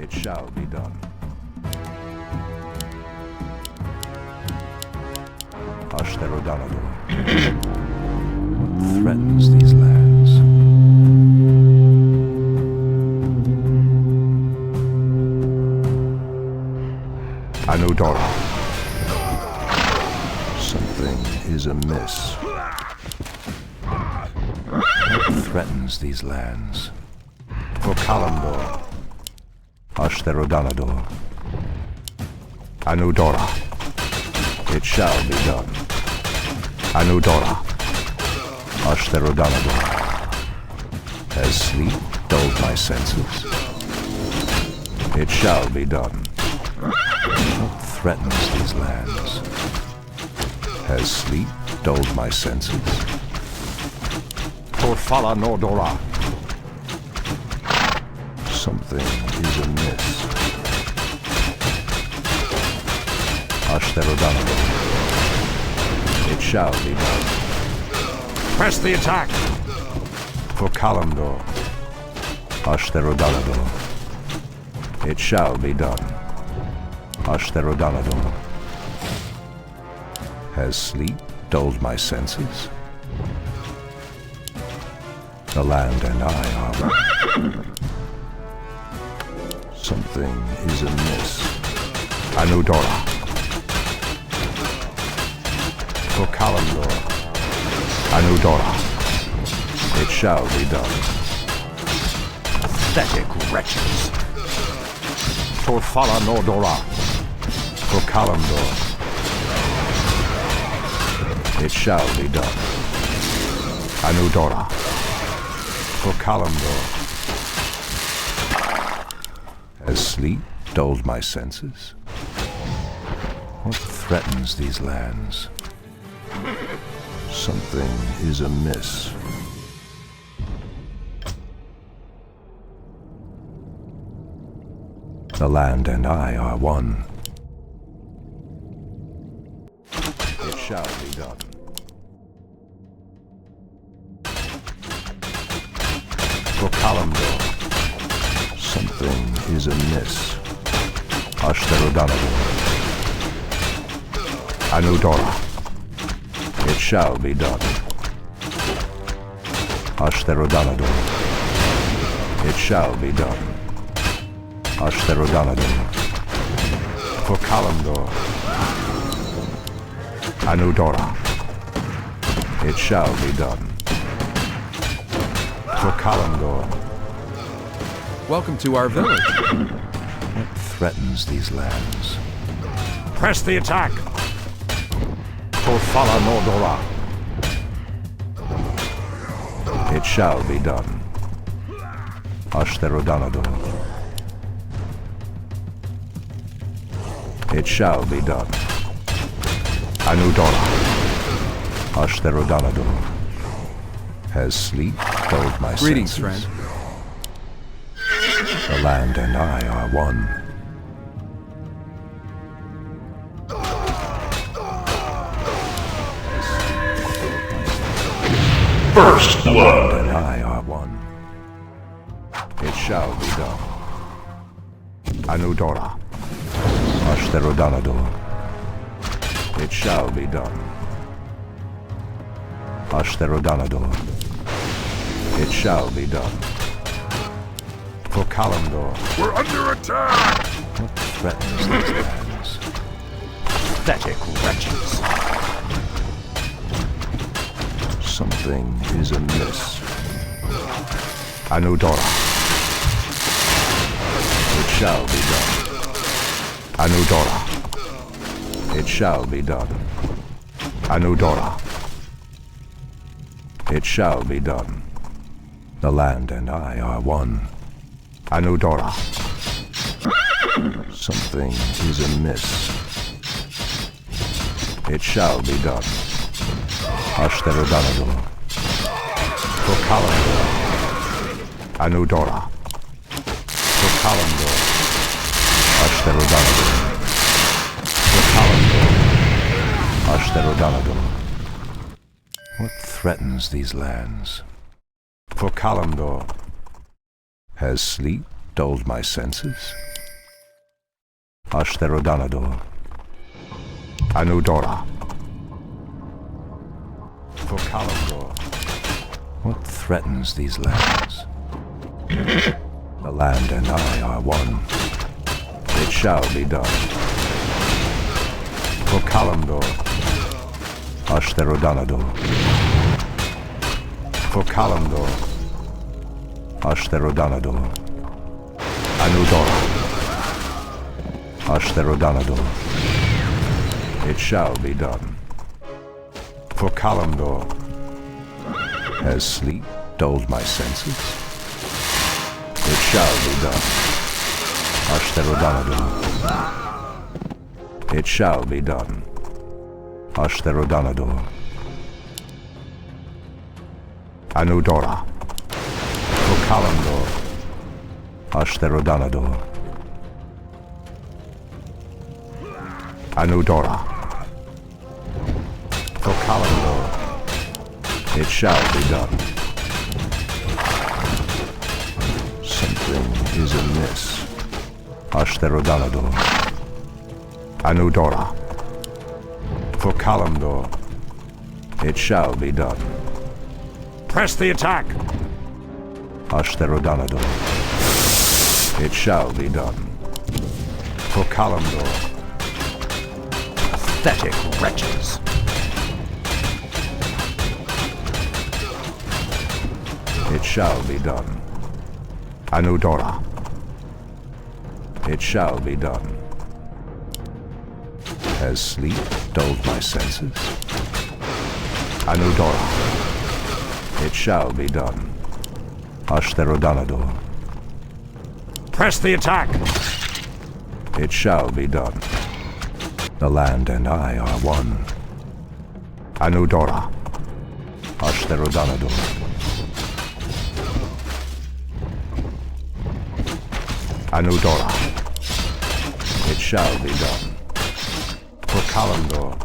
It shall be done. Ashtarodanador. What threatens these lands? Anudora. Something is amiss. What threatens these lands? For Kalimdor. Ashtarodanador. Anudora. It shall be done. Anudora. Ashtarodanador. Has sleep dulled my senses? It shall be done. What threatens these lands? Has sleep dulled my senses? Torfala Nordora. Something is amiss. Ashtarodanador. It shall be done. Press the attack! For Kalimdor. Ashtarodanador. It shall be done. Ashtarodanador. Has sleep dulled my senses? The land and I are one. Something is amiss. Anudora. For Kalimdor. Anudora. It shall be done. Pathetic wretches. Torfala Nordora. For Kalimdor. It shall be done. Anudora. For Kalimdor. Has sleep dulled my senses? What threatens these lands? Something is amiss. The land and I are one. It shall be done. For Kalimdor. Something is amiss. Ashtarodanador. Anudora. It shall be done. Ashtarodanador. It shall be done. Ashtarodanador. For Kalimdor. Anudora. It shall be done. For Kalimdor. Welcome to our village. What threatens these lands? Press the attack! Torfala Nordora. It shall be done. Ashtarodanador. It shall be done. Anudora. Ashtarodanador. Has sleep dulled my Greetings, senses? friend. The land and I are one. First The blood. land and I are one. It shall be done. Anudora. Ashtarodanador. It shall be done. Ashtarodanador. It shall be done. For Kalimdor. We're under attack! What threatens these lands? Pathetic wretches. Something is amiss. Anudora. It shall be done. Anudora. It shall be done. Anudora. It shall be done. The land and I are one. Anudora. Something is amiss. It shall be done. Ashtarodanador. For Kalimdor. Anudora. For Kalimdor. Ashtarodanador. For Kalimdor. Ashtarodanador. What threatens these lands? For Kalimdor. Has sleep dulled my senses? Ashtherodanador. Anudora. For Kalimdor. What threatens these lands? The land and I are one. It shall be done. For Kalimdor. Ashtherodanador. For Kalimdor. Ashtherodanador. Anudora. Ashtherodanador. It shall be done. For Kalimdor. Has sleep dulled my senses? It shall be done. Ashtherodanador. It shall be done. Ashtherodanador. Anudora. For Kalimdor. Ashtherodanador. Anudora. For Kalimdor. It shall be done. Something is amiss. Ashtherodanador. Anudora. For Kalimdor. It shall be done. Press the attack! Ashtherodanador. It shall be done. For Kalimdor. Pathetic wretches! It shall be done. Anudora. It shall be done. Has sleep dulled my senses? Anudora. It shall be done. Ashtherodanador. Press the attack! It shall be done. The land and I are one. Anudora. Ashtherodanador. Anudora. It shall be done. For Kalimdor.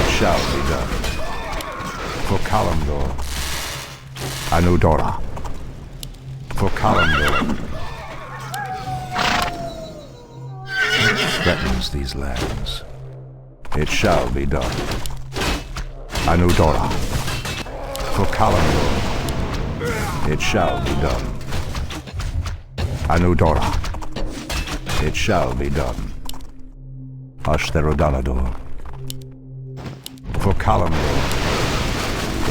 It shall be done. For Kalimdor. Anudora. For Kalimdor. Threatens these lands. It shall be done. Anudora. For Kalimdor. It shall be done. Anudora. It shall be done. Ashtherodanador. For Kalimdor.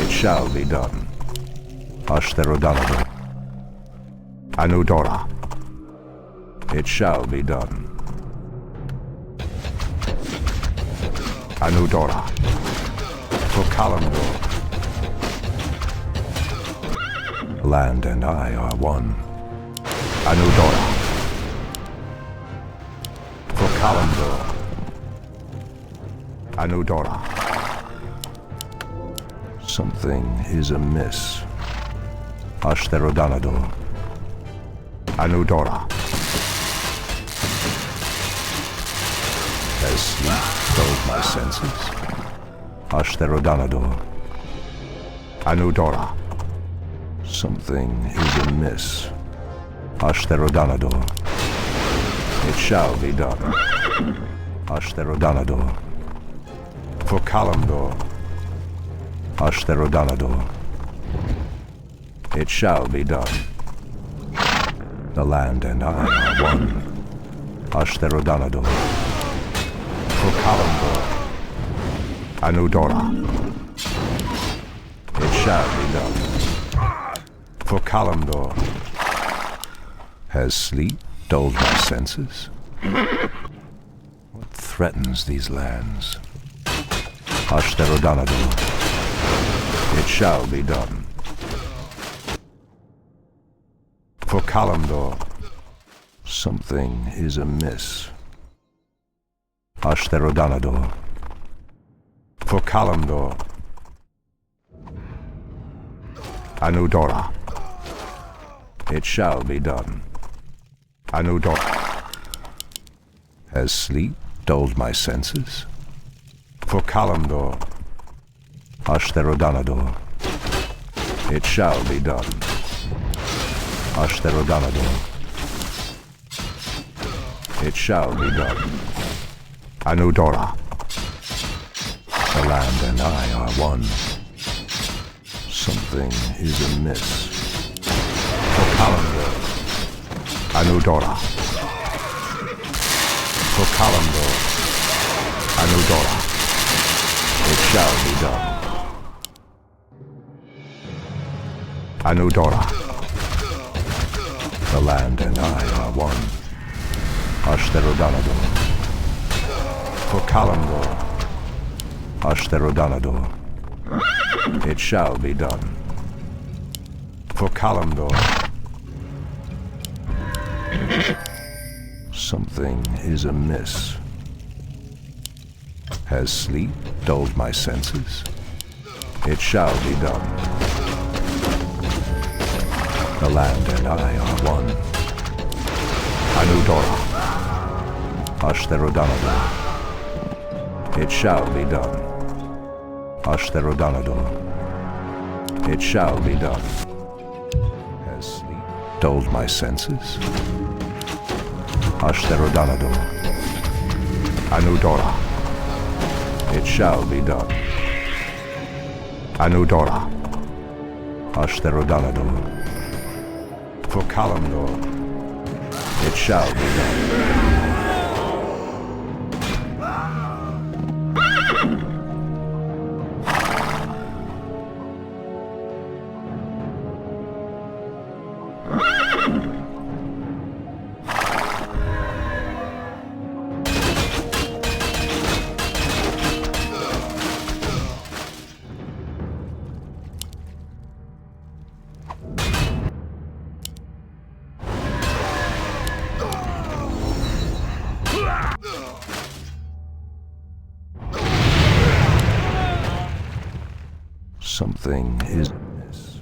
It shall be done. Ashtherodanador. Anudora. It shall be done. Anudora. For Kalimdor. Land and I are one. Anudora. For Kalimdor. Anudora. Something is amiss. Ashtherodanador. Anudora. Has sleep dulled my senses? Ashtherodanador. Anudora. Something is amiss. Ashtherodanador. It shall be done. Ashtherodanador. For Kalimdor. Ashtherodanador. It shall be done. The land and I are one. Ashtherodanador. For Kalimdor. Anudora. It shall be done. For Kalimdor. Has sleep dulled my senses? What threatens these lands? Ashtherodanador. It shall be done. For Kalimdor. Something is amiss. Ashtherodanador. For Kalimdor. Anudora. It shall be done. Anudora. Has sleep dulled my senses? For Kalimdor. Ashtherodanador. It shall be done. Ashtherodanador. It shall be done. Anudora. The land and I are one. Something is amiss. For Kalimdor. Anudora. For Kalimdor. Anudora. It shall be done. Anudora. The land and I are one. Ashtherodanador. For Kalimdor. Ashtherodanador. It shall be done. For Kalimdor. Something is amiss. Has sleep dulled my senses? It shall be done. The land and I are one. Anudora. Ashtherodanador. It shall be done. Ashtherodanador. It shall be done. Has sleep dulled my senses? Ashtherodanador. Anudora. It shall be done. Anudora. Ashtherodanador. For Kalimdor. It shall be done. Something is amiss.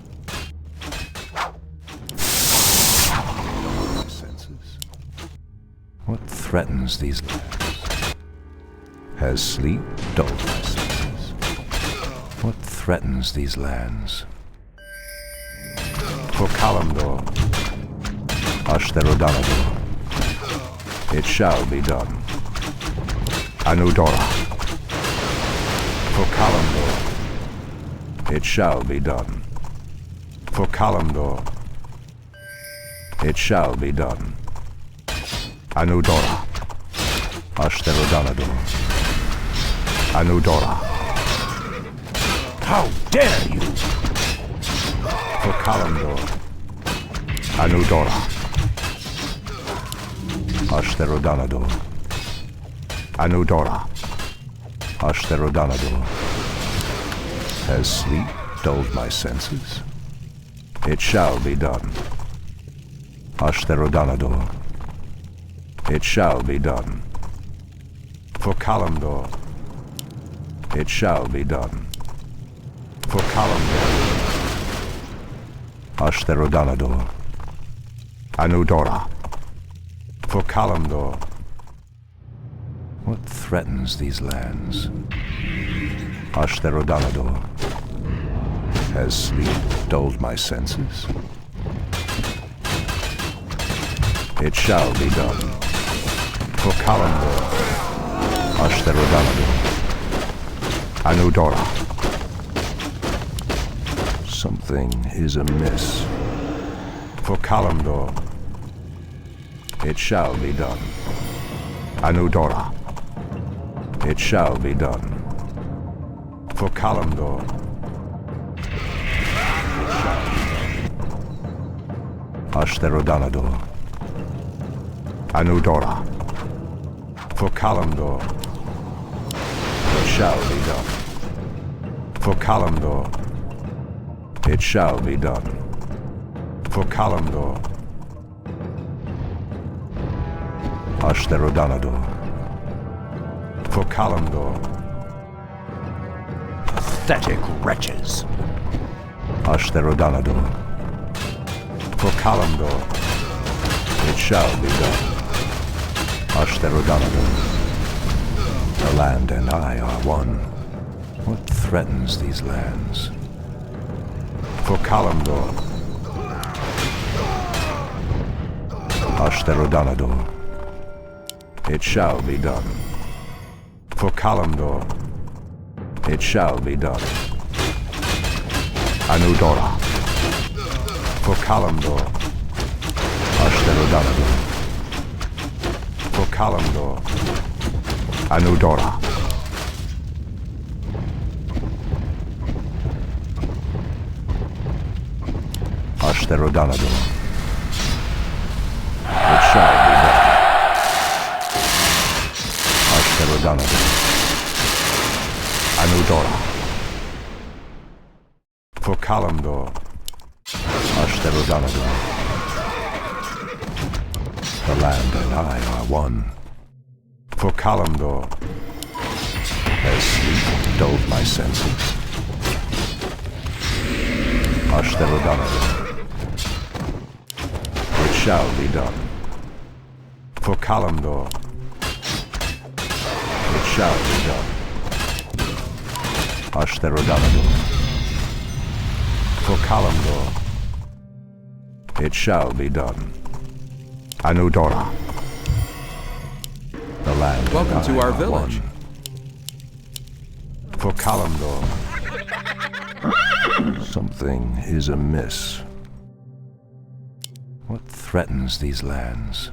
My senses. What threatens these lands? Has sleep dulled my senses? What threatens these lands? For Kalimdor. Ashtherodanador. It shall be done. Anudora. For Kalimdor. It shall be done. For Kalimdor. It shall be done. Anudora. Ashtherodanador. Anudora. How dare you! For Kalimdor. Anudora. Ashtherodanador. Anudora. Ashtherodanador. Has sleep dulled my senses? It shall be done. Ashtherodanador. It shall be done. For Kalimdor. It shall be done. For Kalimdor. Ashtherodanador. Anudora. For Kalimdor. What threatens these lands? Ashtherodanador. Has sleep dulled my senses? It shall be done. For Kalimdor. Ashtherodanador. Anudora. Something is amiss. For Kalimdor. It shall be done. Anudora. It shall be done. For Kalimdor. Ashtherodanador. Anudora. For Kalimdor. It shall be done. For Kalimdor. It shall be done. For Kalimdor. Ashtherodanador. For Kalimdor. Pathetic wretches. Ashtherodanador. For Kalimdor. It shall be done. Ashtherodanador. The land and I are one. What threatens these lands? For Kalimdor. Ashtherodanador. It shall be done. For Kalimdor. It shall be done. Anudora. For Kalimdor. Ashtarodanador. For Kalimdor. Anudora. Ashtarodanador. It shall be done. Ashtarodanador. Anudora. For Kalimdor. Ashtarodanador. The land and I are one. For Kalimdor. As sleep dulled my senses. Ashtarodanador. It shall be done. For Kalimdor. It shall be done. Ashtarodanador. For Kalimdor. It shall be done. Anudora. The land Welcome and to I our are village. one. For Kalimdor. Something is amiss. What threatens these lands?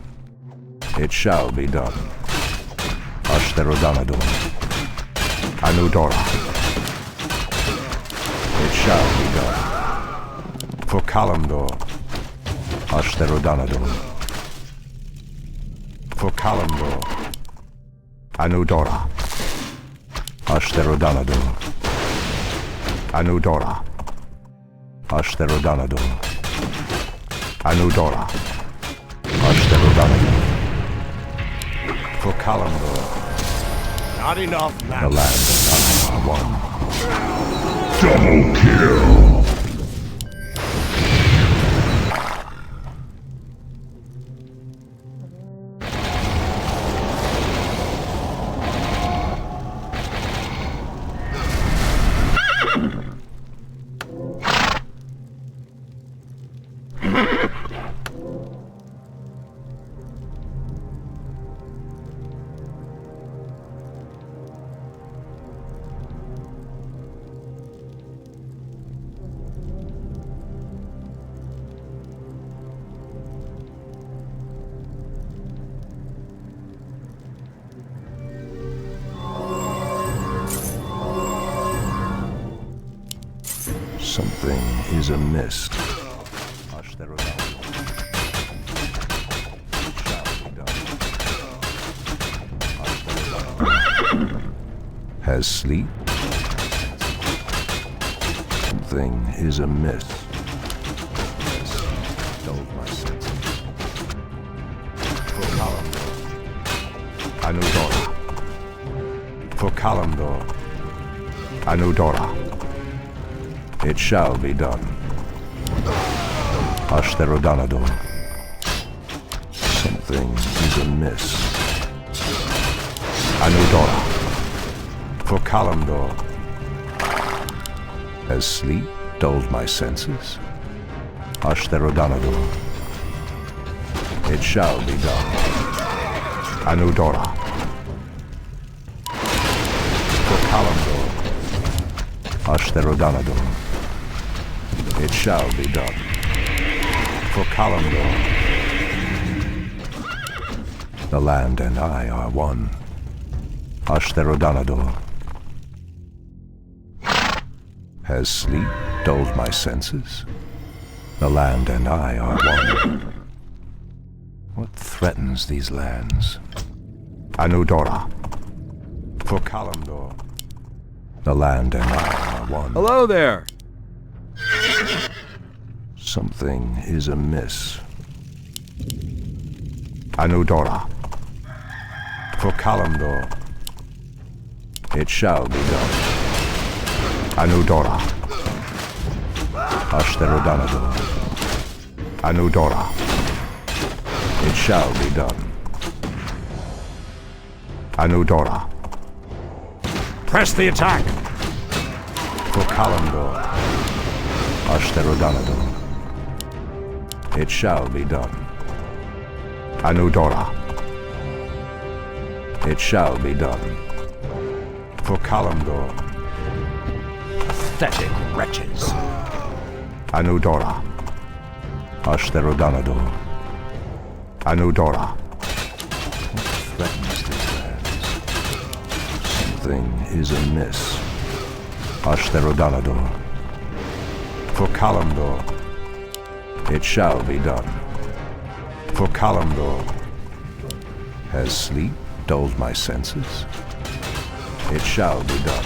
It shall be done. Ashtarodanador. Anudora. It shall be done. For Kalimdor. Ashtarodanador. For Kalimdor. Anudora. Ashtarodanador. Anudora. Ashtarodanador. Anudora. Ashtarodanador. For Kalimdor. Not enough The now. land and I are one. Double kill. Something is amiss. Ashtarodanador. It shall be done. Ashtarodanador. Has sleep? Something is amiss. Has dulled my senses. For Kalimdor. Anudora. For Kalimdor. Anudora. It shall be done. Ashtarodanador. Something is amiss. Anudora. For Kalimdor. Has sleep dulled my senses? Ashtarodanador. It shall be done. Anudora. For Kalimdor. Ashtarodanador. It shall be done. For Kalimdor. The land and I are one. Ashtarodanador. Has sleep dulled my senses? The land and I are one. What threatens these lands? Anudora. For Kalimdor. The land and I are one. Hello there. Something is amiss. Anudora. For Kalimdor. It shall be done. Anudora. Ashtarodanador. Anudora. It shall be done. Anudora. Press the attack. For Kalimdor. Ashtarodanador. It shall be done. Anudora. It shall be done. For Kalimdor. Pathetic wretches. Anudora. Ashtherodanador. Anudora. What threatens these lands? Something is amiss. Ashtherodanador. For Kalimdor. It shall be done. For Kalimdor. Has sleep dulled my senses? It shall be done.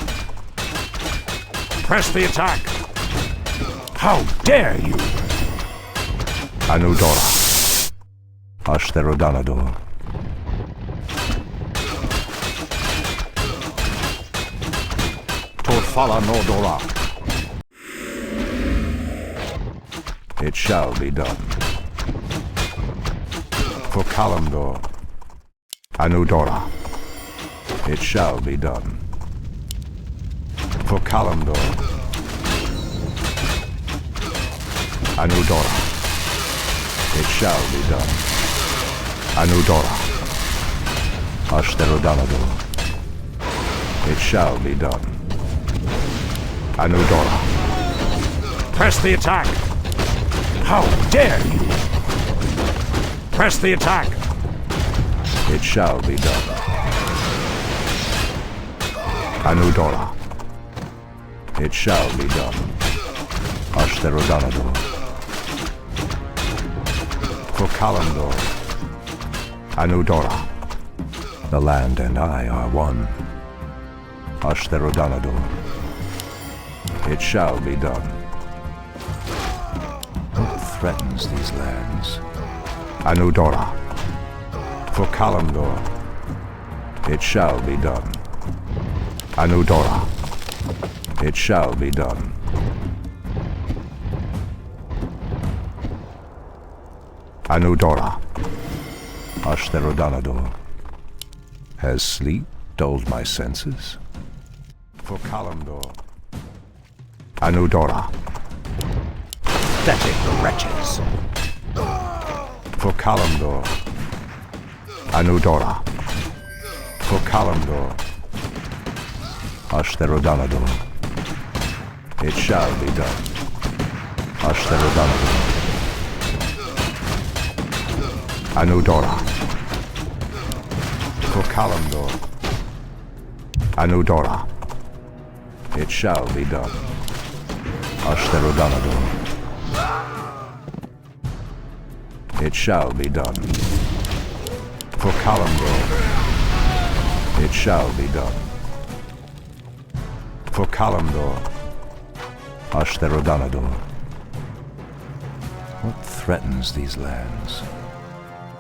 Press the attack. How dare you? Anudora. Ashtherodanador. Torfala Nordora. It shall be done. For Kalimdor. Anudora. It shall be done. For Kalimdor. Anudora. It shall be done. Anudora. Ashtherodanador. It shall be done. Anudora. Press the attack. How dare you? Press the attack. It shall be done. Anudora. It shall be done. Ashtherodanador. For Kalimdor. Anudora. The land and I are one. Ashtherodanador. It shall be done. What threatens these lands? Anudora. For Kalimdor. It shall be done. Anudora. It shall be done. Anudora. Ashtherodanador. Has sleep dulled my senses? For Kalimdor. Anudora. Pathetic wretches. For Kalimdor. Anudora. For Kalimdor. Ashtherodanador. It shall be done. Ashtherodanador. Anudora. For Kalimdor. Anudora. It shall be done. Ashtherodanador. It shall be done. For Kalimdor. It shall be done. For Kalimdor. Ashtherodanador. What threatens these lands?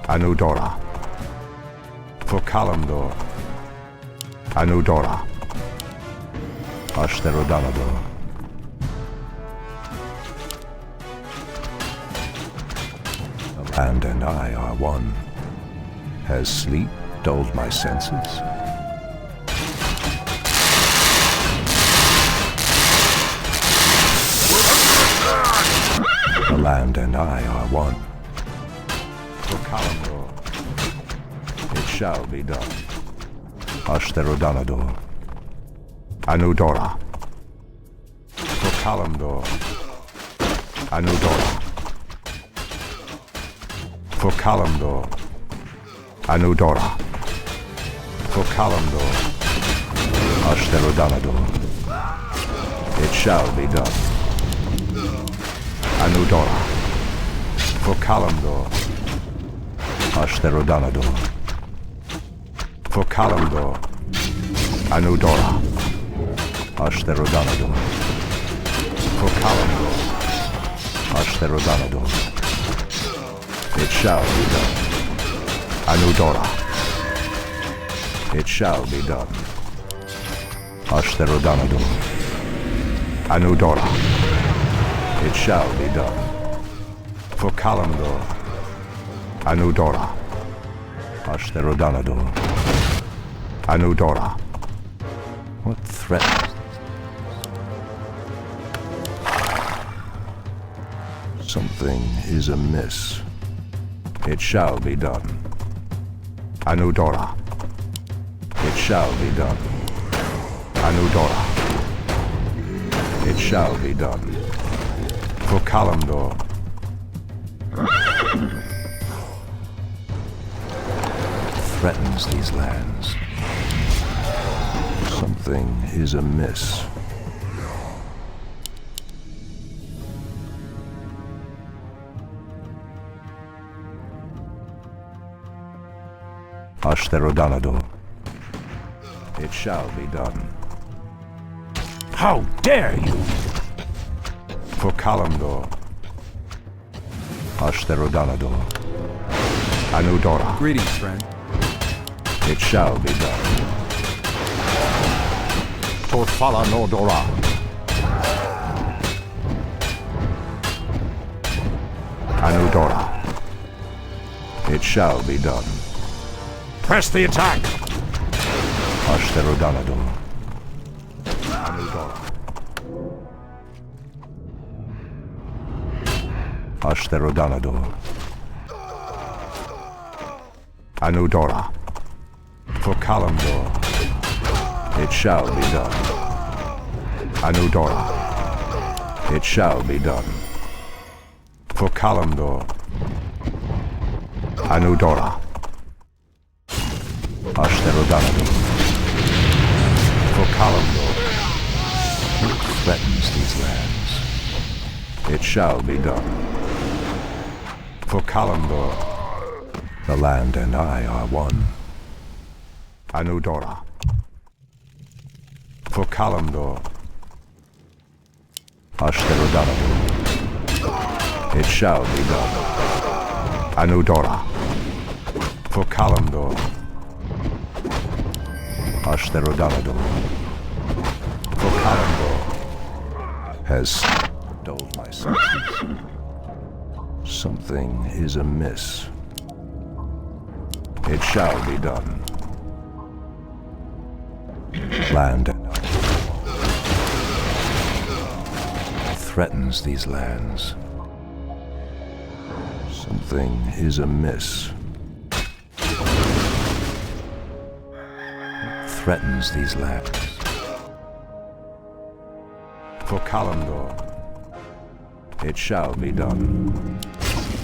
Anudora. For Kalimdor. Anudora. Ashtherodanador. The land and I are one. Has sleep dulled my senses? The land and I are one. For Kalimdor. It shall be done. Ashtherodanador. Anudora. For Kalimdor. Anudora. For Kalimdor. Anudora. For Kalimdor. Ashtherodanador. It shall be done. Anudora. For Kalimdor. Ashtherodanador. For Kalimdor. Anudora. Ashtherodanador. For Kalimdor. Ashtherodanador. It shall be done. Anudora. It shall be done. Ashtherodanador. Anudora. It shall be done. For Kalimdor. Anudora. Ashtherodanador. Anudora. What threat? Something is amiss. It shall be done. Anudora. It shall be done. Anudora. It shall be done. For Kalimdor. Threatens these lands. Something is amiss. Ashtherodanador. It shall be done. How dare you! For Kalimdor. Ashtherodanador. Anudora. Greetings, friend. It shall be done. Torfala Nordora. Anudora. It shall be done. Press the attack! Ashtherodanador. Anudora. Ashtherodanador. Anudora. For Kalimdor. It shall be done. Anudora. It shall be done. For Kalimdor. Anudora. Ashtherodanador. For Kalimdor. Threatens these lands. It shall be done. For Kalimdor. The land and I are one. Anudora. For Kalimdor. Ashtherodanador. It shall be done. Anudora. For Kalimdor. Ashtherodanador. For Kalimdor. Has dulled my senses. Something is amiss. It shall be done. Land and I threatens these lands. Something is amiss. Threatens these lands. For Kalimdor. It shall be done.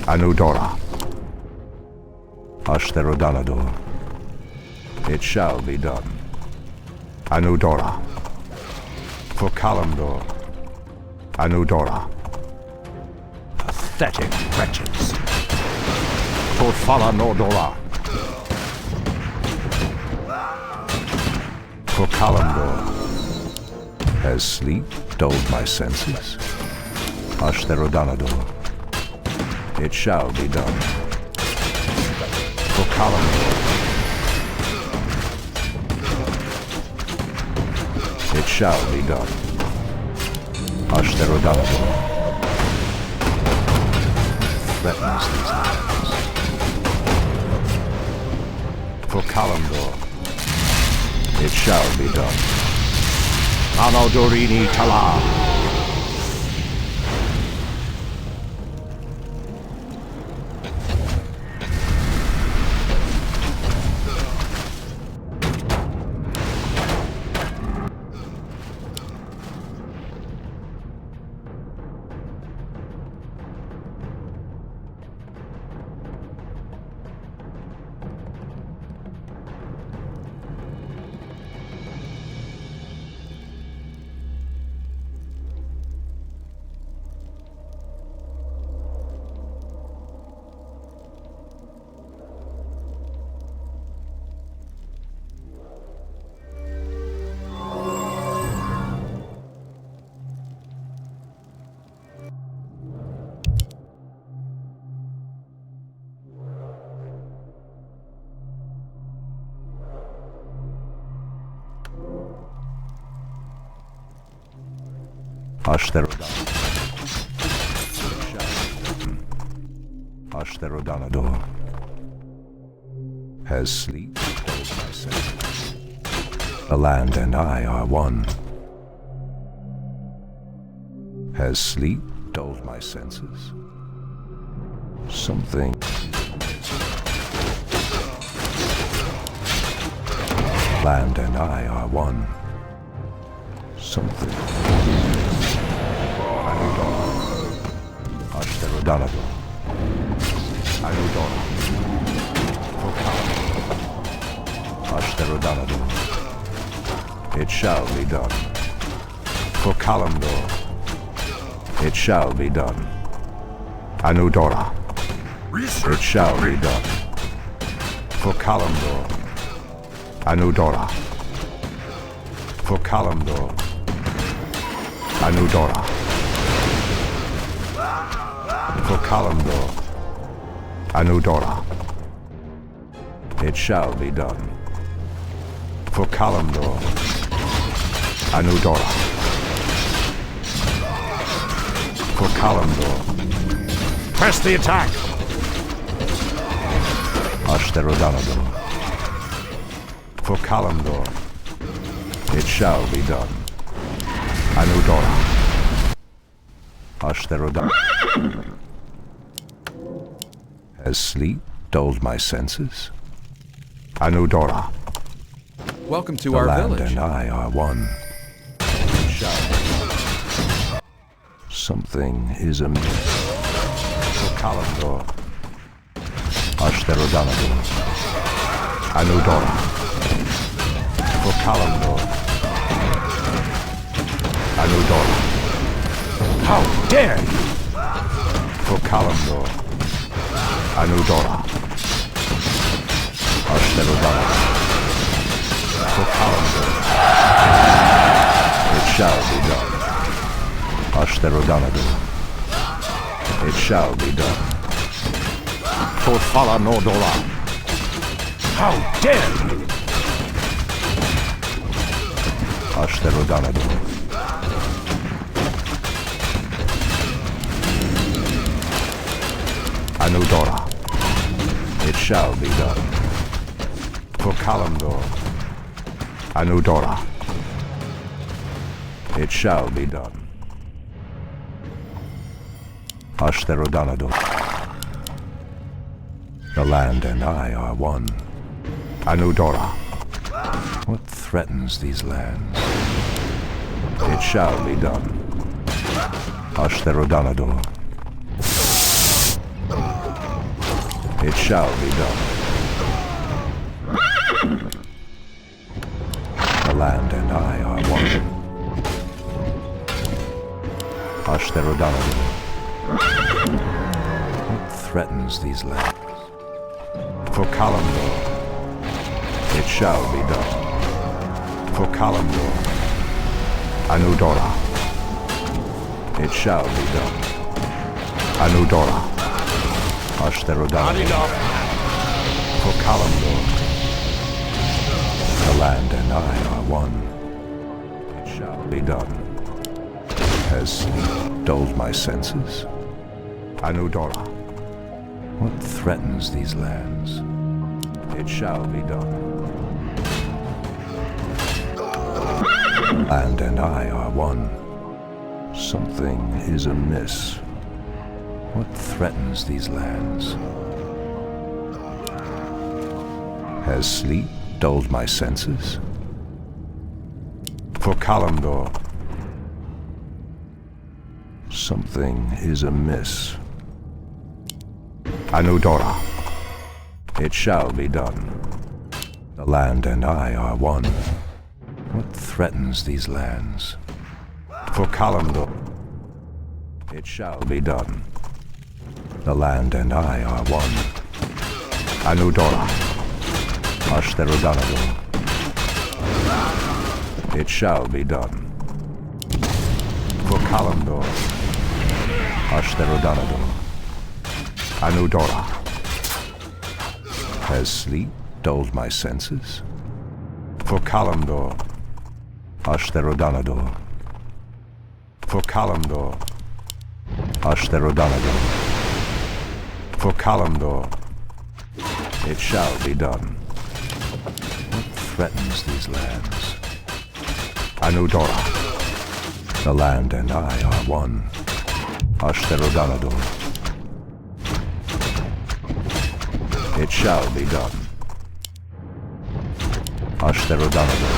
Anudora. Ashtherodanador. It shall be done. Anudora. For Kalimdor. Anudora. Pathetic wretches. Torfala Nordora. For Kalimdor. Has sleep dulled my senses? Ashtherodanador. It shall be done. For Kalimdor. It shall be done. Ashtherodanador. Threatens these lands. For Kalimdor. It shall be done. Anodorini Tala. Ashtherodanador. Has sleep dulled my senses? The land and I are one. Has sleep dulled my senses? Something land and I are one. Something. Anudora. Ashtarodonador. Anudora. Ashtarodonador. It shall be done. For Kalimdor. It shall be done. Anudora. It shall be done. For Kalimdor. Anudora. For Kalimdor. Anudora. For Kalimdor. Anudora. It shall be done. For Kalimdor. Anudora. For Kalimdor. Press the attack! Ashtarodonador. For Kalimdor. It shall be done. Anudora. Ashtarodonador. Has sleep dulled my senses? Anudora. Welcome to The our land village. and I are one. It shall be done. Something is amiss. For Kalimdor. Ashtarodonador. Anudora. For Kalimdor. Anudora. How dare you! For Kalimdor. Anudora. Ashtarodonador. For Kalimdor. It shall be done. Ashtarodonador. It shall be done. For Falanodora. How dare you! Ashtarodonador. Anudora. It shall be done. For Kalimdor. Anudora. It shall be done. Ashtarodonador. The land and I are one. Anudora. What threatens these lands? It shall be done. Ashtarodonador. It shall be done. The land and I are one. Ashtarodonador. What threatens these lands? For Kalimdor. It shall be done. For Kalimdor. Anudora. It shall be done. Anudora. Ashtarodonador. For Kalimdor. The land and I are one. It shall be done. Has sleep dulled my senses? Anudora. What threatens these lands? It shall be done. Land and I are one. Something is amiss. What threatens these lands? Has sleep dulled my senses? For Kalimdor. Something is amiss. Anudora. It shall be done. The land and I are one. What threatens these lands? For Kalimdor. It shall be done. The land and I are one. Anudora. Ashtarodonador. It shall be done. For Kalimdor. Ashtarodonador. Anudora. Has sleep dulled my senses? For Kalimdor. Ashtarodonador. For Kalimdor. Ashtarodonador. For Kalimdor. It shall be done. What threatens these lands? Anudora. The land and I are one. Ashtarodonador. It shall be done. Ashtarodanado.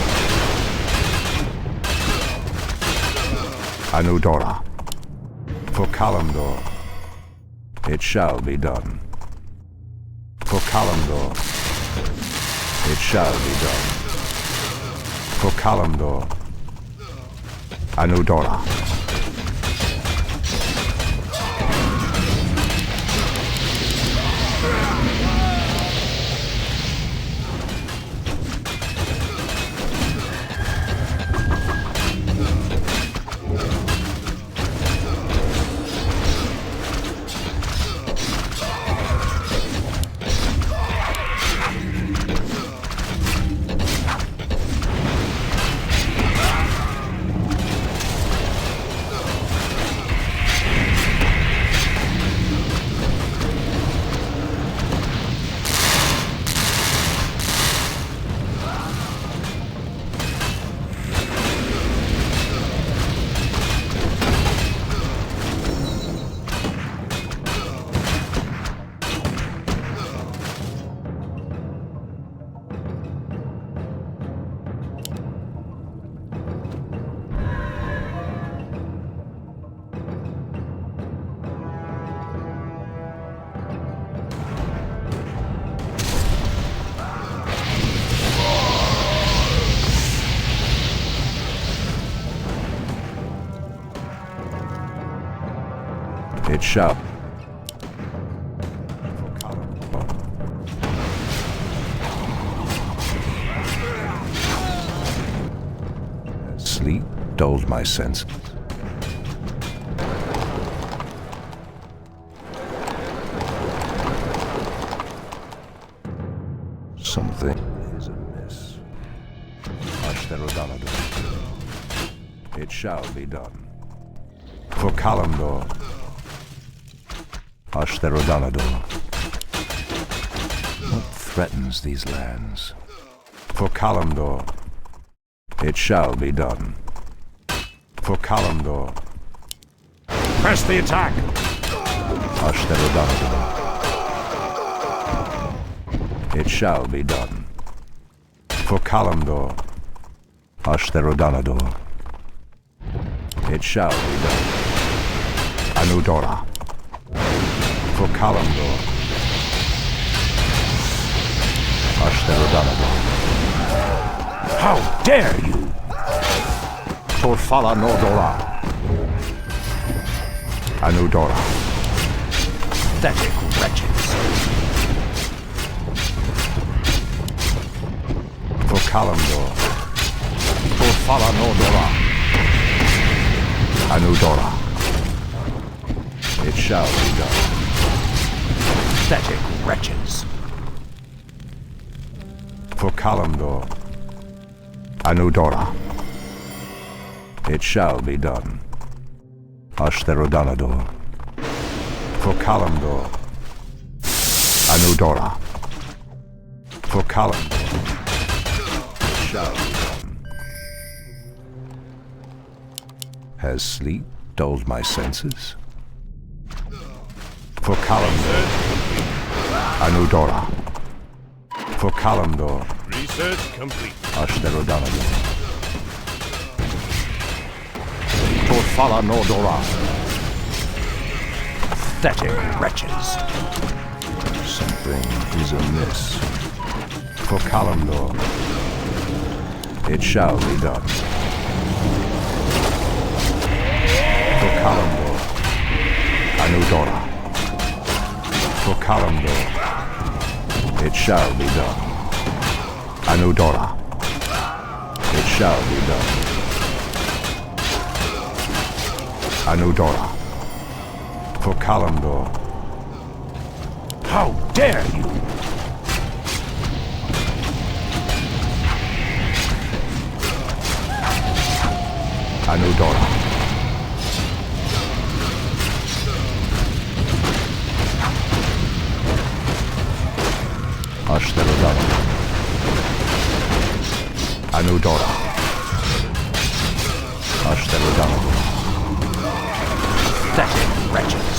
Anudora. For Kalimdor. It shall be done. For Kalimdor. It shall be done. For Kalimdor. Anudora. It shall. Sleep dulled my senses. Something is amiss. Ashtarodanado. It shall be done. For Kalimdor. Ashtarodanado. What threatens these lands? For Kalimdor. It shall be done. For Kalimdor. Press the attack! Ashtarodanado. It shall be done. For Kalimdor. Ashtarodanado. It shall be done. Anudora. For Kalimdor. Ashtarodanado. How dare you! Torfala Nordora. Anudora. Pathetic wretches. For Kalimdor. Torfala Nordora. Anudora. It shall be done. Pathetic wretches. For Kalimdor. Anudora. It shall be done. Ashtarodanado. For Kalimdor. Anudora. For Kalimdor. It shall be done. Has sleep dulled my senses? For Kalimdor. Anudora. For Kalimdor. Research complete. Ashtarodanado. Torfala Nordora. Pathetic wretches. Something is amiss. For Kalimdor. It shall be done. For Kalimdor. Anudora. For Kalimdor. It shall be done. Anudora. It shall be done. Anudora. For Kalimdor. How dare you! Anudora. Ashtarodanado. Anudora. Ashtarodanado. Pathetic wretches.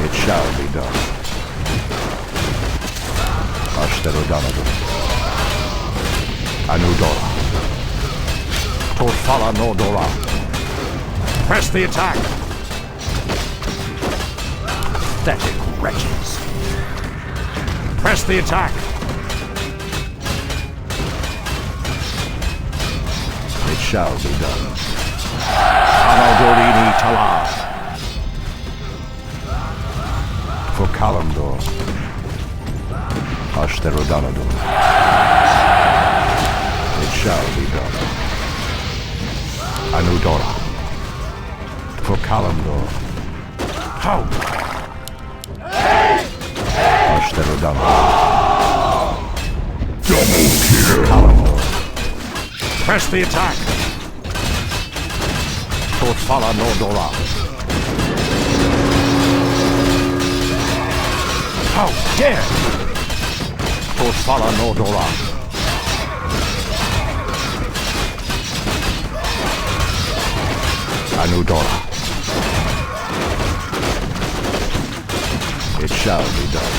It shall be done. Ashtarodanado. Anudora. Torfala Nodora. Press the attack. Pathetic wretches. Press the attack. It shall be done. Anadorini Tala. For Kalimdor. Ashtherodonador. It shall be done. Anudora. For Kalimdor. How? Ashtherodonador. Double kill. Kalimdor. Press the attack. Torfala Nodora. How dare you? Torfala Nodora. Anudora. It shall be done.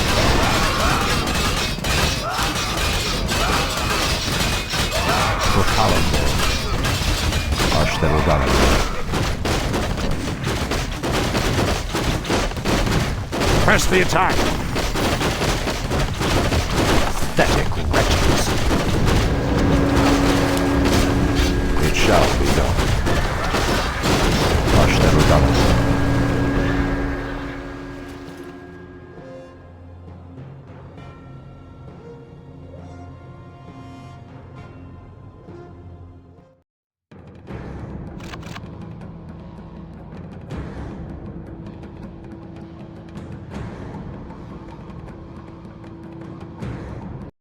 For Kalimdor. Ashtherodonador. Press the attack.